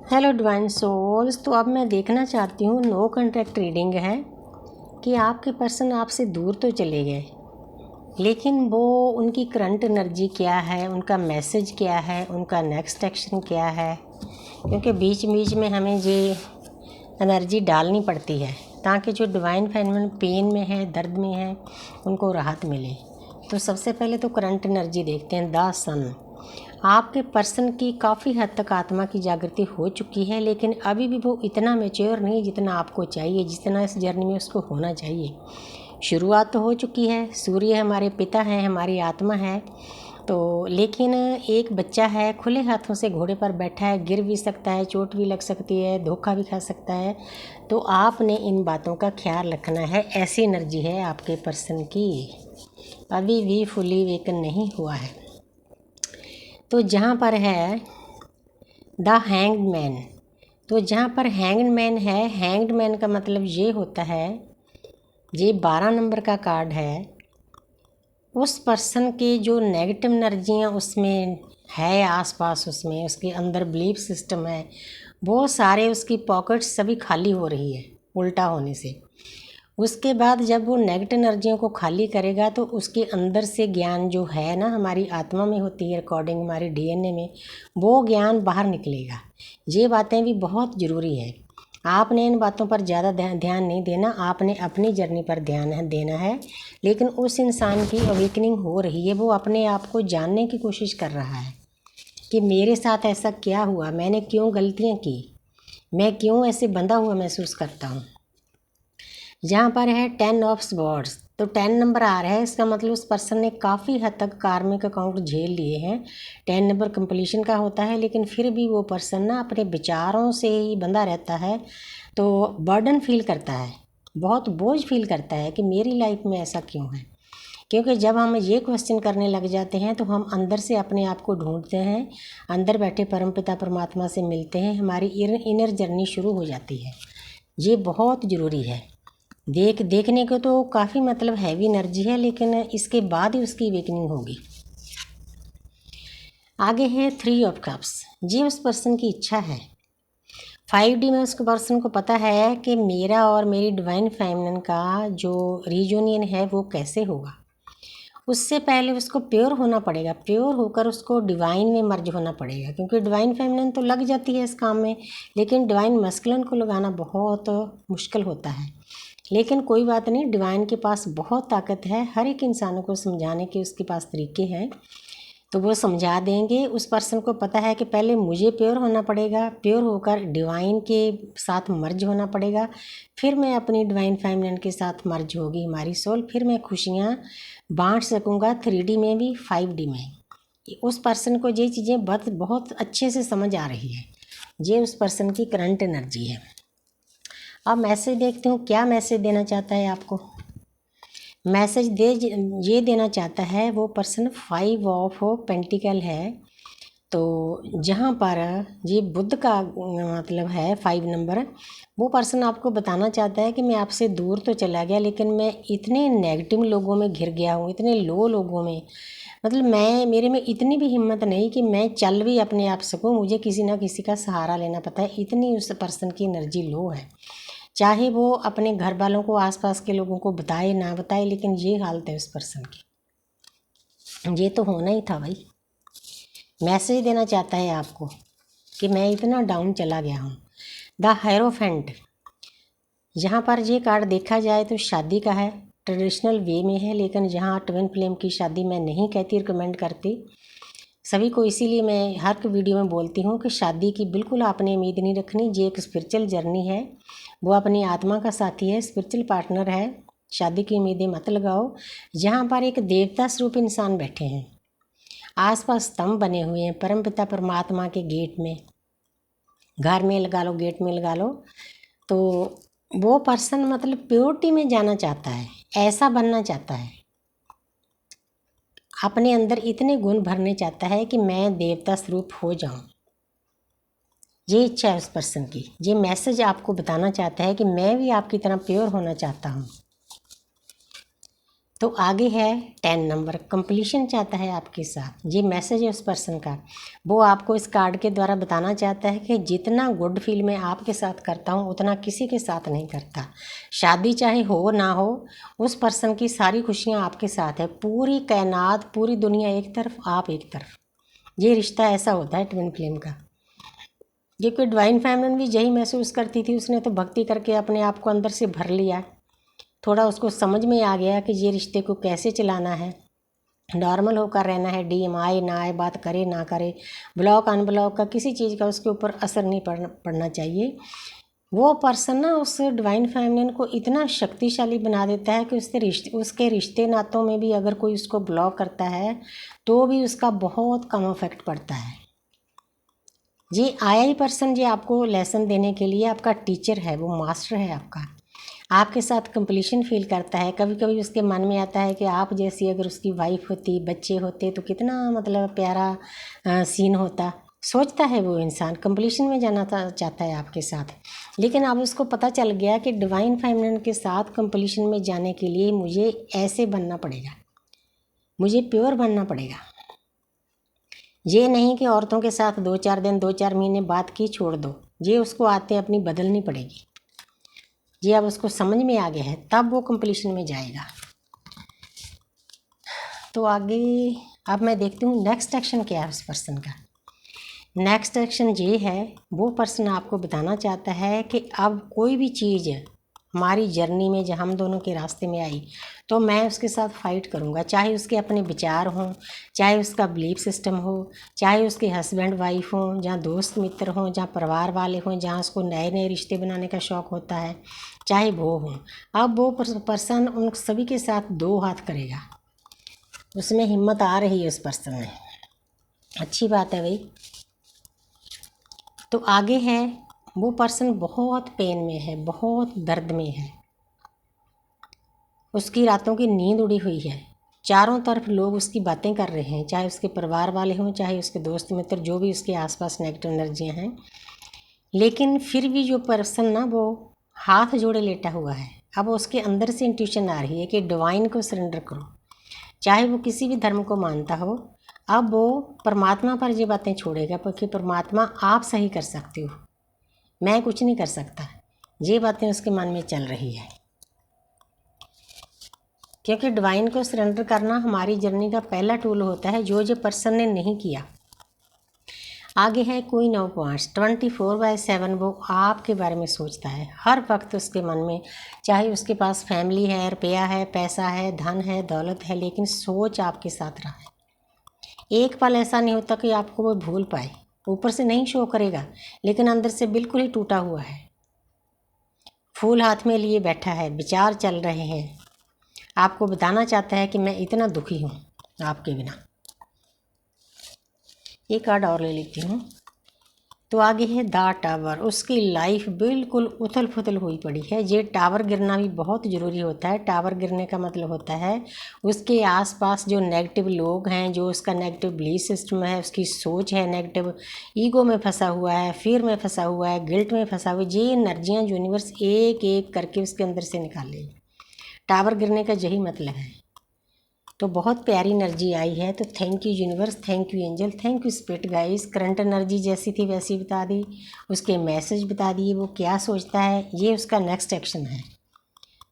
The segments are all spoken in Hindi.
Hello divine souls. तो अब मैं देखना चाहती हूँ, नो कॉन्ट्रैक्ट रीडिंग है कि आपके पर्सन आपसे दूर तो चले गए, लेकिन वो उनकी करंट एनर्जी क्या है, उनका मैसेज क्या है, उनका नेक्स्ट एक्शन क्या है। क्योंकि बीच बीच में हमें ये एनर्जी डालनी पड़ती है ताकि जो डिवाइन फेमिनिन पेन में है, दर्द में है, उनको राहत मिले। तो सबसे पहले तो करंट एनर्जी देखते हैं। द सन। आपके पर्सन की काफ़ी हद तक आत्मा की जागृति हो चुकी है, लेकिन अभी भी वो इतना मैच्योर नहीं जितना आपको चाहिए, जितना इस जर्नी में उसको होना चाहिए। शुरुआत तो हो चुकी है। सूर्य हमारे पिता हैं, हमारी आत्मा है। तो लेकिन एक बच्चा है, खुले हाथों से घोड़े पर बैठा है, गिर भी सकता है, चोट भी लग सकती है, धोखा भी खा सकता है। तो आपने इन बातों का ख्याल रखना है। ऐसी एनर्जी है आपके पर्सन की, अभी भी फुली वेकन नहीं हुआ है। तो जहाँ पर है द हैंग्ड मैन, तो जहाँ पर हैंग्ड मैन है, हैंग्ड मैन का मतलब ये होता है, ये 12 नंबर का कार्ड है। उस पर्सन के जो नेगेटिव एनर्जियाँ उसमें है आसपास, उसमें उसके अंदर बिलीफ सिस्टम है, वो सारे उसकी पॉकेट्स सभी खाली हो रही है उल्टा होने से। उसके बाद जब वो नेगेटिव एनर्जियों को खाली करेगा तो उसके अंदर से ज्ञान जो है ना, हमारी आत्मा में होती है रिकॉर्डिंग, हमारे डीएनए में, वो ज्ञान बाहर निकलेगा। ये बातें भी बहुत ज़रूरी है। आपने इन बातों पर ज़्यादा ध्यान नहीं देना, आपने अपनी जर्नी पर ध्यान देना है। लेकिन उस इंसान की अवेकनिंग हो रही है, वो अपने आप को जानने की कोशिश कर रहा है कि मेरे साथ ऐसा क्या हुआ, मैंने क्यों गलतियाँ की, मैं क्यों ऐसे बंधा हुआ महसूस करता हूँ। जहाँ पर है 10 ऑफ स्वॉर्ड्स, तो 10 नंबर आ रहा है, इसका मतलब उस पर्सन ने काफ़ी हद तक कार्मिक अकाउंट झेल लिए हैं। 10 नंबर कंप्लीशन का होता है, लेकिन फिर भी वो पर्सन ना अपने विचारों से ही बंधा रहता है। तो बर्डन फील करता है, बहुत बोझ फील करता है कि मेरी लाइफ में ऐसा क्यों है। क्योंकि जब हम ये क्वेश्चन करने लग जाते हैं तो हम अंदर से अपने आप को ढूंढते हैं, अंदर बैठे परमपिता परमात्मा से मिलते हैं, हमारी इनर जर्नी शुरू हो जाती है। ये बहुत ज़रूरी है। देखने को तो काफ़ी मतलब हैवी एनर्जी है, लेकिन इसके बाद ही उसकी वेकनिंग होगी। आगे है 3 ऑफ कप्स, ये उस पर्सन की इच्छा है। 5D में उस पर्सन को पता है कि मेरा और मेरी डिवाइन फेमिनिन का जो रीयूनियन है वो कैसे होगा। उससे पहले उसको प्योर होना पड़ेगा, प्योर होकर उसको डिवाइन में मर्ज होना पड़ेगा। क्योंकि डिवाइन फेमिनिन तो लग जाती है इस काम में, लेकिन डिवाइन मस्कुलिन को लगाना बहुत मुश्किल होता है। लेकिन कोई बात नहीं, डिवाइन के पास बहुत ताकत है, हर एक इंसानों को समझाने के उसके पास तरीके हैं, तो वो समझा देंगे। उस पर्सन को पता है कि पहले मुझे प्योर होना पड़ेगा, प्योर होकर डिवाइन के साथ मर्ज होना पड़ेगा, फिर मैं अपनी डिवाइन फेमिनिन के साथ मर्ज होगी हमारी सोल, फिर मैं खुशियाँ बांट सकूँगा 3D में भी 5D में। उस पर्सन को ये चीज़ें बहुत अच्छे से समझ आ रही है। ये उस पर्सन की करंट एनर्जी है। अब मैसेज देखते हूँ, क्या मैसेज देना चाहता है आपको। मैसेज ये देना चाहता है वो पर्सन 5 ऑफ पेंटिकल है। तो जहाँ पर ये बुध का मतलब है 5 नंबर, वो पर्सन आपको बताना चाहता है कि मैं आपसे दूर तो चला गया, लेकिन मैं इतने नेगेटिव लोगों में घिर गया हूँ, इतने लो लोगों में, मतलब मेरे में इतनी भी हिम्मत नहीं कि मैं चल भी अपने आप सकूँ, मुझे किसी ना किसी का सहारा लेना पड़ता है। इतनी उस पर्सन की एनर्जी लो है, चाहे वो अपने घर वालों को, आसपास के लोगों को बताए ना बताए, लेकिन ये हालत है उस पर्सन की। ये तो होना ही था भाई। मैसेज देना चाहता है आपको कि मैं इतना डाउन चला गया हूँ। द हेरोफेंट, यहाँ पर ये कार्ड देखा जाए तो शादी का है, ट्रेडिशनल वे में है, लेकिन जहाँ ट्विन फ्लेम की शादी मैं नहीं कहती, रिकमेंड करती सभी को। इसीलिए मैं हर वीडियो में बोलती हूँ कि शादी की बिल्कुल आपने उम्मीद नहीं रखनी। ये एक स्पिरिचुअल जर्नी है, वो अपनी आत्मा का साथी है, स्पिरिचुअल पार्टनर है। शादी की उम्मीदें मत लगाओ। यहाँ पर एक देवता स्वरूप इंसान बैठे हैं, आसपास स्तंभ बने हुए हैं परमपिता परमात्मा के गेट में, घर में लगा लो, गेट में लगा लो। तो वो पर्सन मतलब प्योरिटी में जाना चाहता है, ऐसा बनना चाहता है, अपने अंदर इतने गुण भरने चाहता है कि मैं देवता स्वरूप हो जाऊं। ये इच्छा है उस पर्सन की। ये मैसेज आपको बताना चाहता है कि मैं भी आपकी तरह प्योर होना चाहता हूँ। तो आगे है 10 नंबर, कंप्लीशन चाहता है आपके साथ। ये मैसेज है उस पर्सन का, वो आपको इस कार्ड के द्वारा बताना चाहता है कि जितना गुड फील मैं आपके साथ करता हूँ उतना किसी के साथ नहीं करता। शादी चाहे हो ना हो, उस पर्सन की सारी खुशियाँ आपके साथ है। पूरी कायनात, पूरी दुनिया एक तरफ, आप एक तरफ। ये रिश्ता ऐसा होता है ट्विन फ्लेम का। ये कोई डिवाइन फेमिनिन भी यही महसूस करती थी, उसने तो भक्ति करके अपने आप को अंदर से भर लिया। थोड़ा उसको समझ में आ गया कि ये रिश्ते को कैसे चलाना है, नॉर्मल होकर रहना है, डीएम आए ना आए, बात करे ना करे, ब्लॉक अनब्लॉक का किसी चीज़ का उसके ऊपर असर नहीं पड़ना चाहिए। वो पर्सन ना उस डिवाइन फेमिनिन को इतना शक्तिशाली बना देता है कि उसके रिश्ते नातों में भी अगर कोई उसको ब्लॉक करता है तो भी उसका बहुत कम इफेक्ट पड़ता है। ये आया ही पर्सन ये आपको लेसन देने के लिए आपका टीचर है, वो मास्टर है आपका। आपके साथ कंप्लीशन फील करता है। कभी कभी उसके मन में आता है कि आप जैसी अगर उसकी वाइफ होती, बच्चे होते तो कितना मतलब प्यारा सीन होता। सोचता है वो इंसान, कंप्लीशन में जाना चाहता है आपके साथ। लेकिन अब उसको पता चल गया कि डिवाइन फेमिनिन के साथ कंप्लीशन में जाने के लिए मुझे ऐसे बनना पड़ेगा, मुझे प्योर बनना पड़ेगा। ये नहीं कि औरतों के साथ 2-4 दिन 2-4 महीने बात की छोड़ दो, ये उसको आते अपनी बदलनी पड़ेगी। ये अब उसको समझ में आ गया है, तब वो कंप्लीशन में जाएगा। तो आगे अब मैं देखती हूँ नेक्स्ट एक्शन क्या है उस पर्सन का। नेक्स्ट एक्शन ये है, वो पर्सन आपको बताना चाहता है कि अब कोई भी चीज़ हमारी जर्नी में जब हम दोनों के रास्ते में आई तो मैं उसके साथ फ़ाइट करूँगा, चाहे उसके अपने विचार हों, चाहे उसका बिलीफ सिस्टम हो, चाहे उसके हस्बैंड वाइफ हों, जहाँ दोस्त मित्र हों, जहाँ परिवार वाले हों, जहाँ उसको नए नए रिश्ते बनाने का शौक़ होता है, चाहे वो हों। अब वो पर्सन उन सभी के साथ 2 हाथ करेगा। उसमें हिम्मत आ रही है उस पर्सन में, अच्छी बात है भाई। तो आगे है, वो पर्सन बहुत पेन में है, बहुत दर्द में है, उसकी रातों की नींद उड़ी हुई है। चारों तरफ लोग उसकी बातें कर रहे हैं, चाहे उसके परिवार वाले हों, चाहे उसके दोस्त मित्र, जो भी उसके आसपास नेगेटिव एनर्जियां हैं। लेकिन फिर भी जो पर्सन ना वो हाथ जोड़े लेटा हुआ है। अब उसके अंदर से इंट्यूशन आ रही है कि डिवाइन को सरेंडर करो, चाहे वो किसी भी धर्म को मानता हो। अब वो परमात्मा पर ये बातें छोड़ेगा, क्योंकि परमात्मा आप सही कर सकते हो, मैं कुछ नहीं कर सकता। ये बातें उसके मन में चल रही है, क्योंकि डिवाइन को सरेंडर करना हमारी जर्नी का पहला टूल होता है, जो पर्सन ने नहीं किया। आगे है क्वीन ऑफ वांड्स। 24/7 वो आपके बारे में सोचता है हर वक्त। उसके मन में, चाहे उसके पास फैमिली है, रुपया है, पैसा है, धन है, दौलत है, लेकिन सोच आपके साथ रहा है। एक पल ऐसा नहीं होता कि आपको वो भूल पाए। ऊपर से नहीं शो करेगा, लेकिन अंदर से बिल्कुल ही टूटा हुआ है। फूल हाथ में लिए बैठा है, विचार चल रहे हैं, आपको बताना चाहता है कि मैं इतना दुखी हूँ आपके बिना। एक कार्ड और ले लेती हूँ। तो आगे है द टावर। उसकी लाइफ बिल्कुल उथल पुथल हुई पड़ी है। ये टावर गिरना भी बहुत ज़रूरी होता है। टावर गिरने का मतलब होता है उसके आसपास जो नेगेटिव लोग हैं, जो उसका नेगेटिव बिलीफ सिस्टम है, उसकी सोच है नेगेटिव, ईगो में फंसा हुआ है, फियर में फंसा हुआ है, गिल्ट में फंसा हुआ है, ये एनर्जियाँ यूनिवर्स एक एक करके उसके अंदर से निकालेगी। टावर गिरने का यही मतलब है। तो बहुत प्यारी एनर्जी आई है। तो thank you universe, thank you angel, thank you spirit guys. Current energy जैसी थी वैसी बता दी, उसके मैसेज बता दिए, वो क्या सोचता है, ये उसका नेक्स्ट एक्शन है।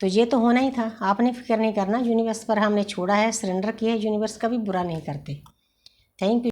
तो ये तो होना ही था, आपने फिक्र नहीं करना। यूनिवर्स पर हमने छोड़ा है, सरेंडर किया है। यूनिवर्स कभी बुरा नहीं करते। Thank you.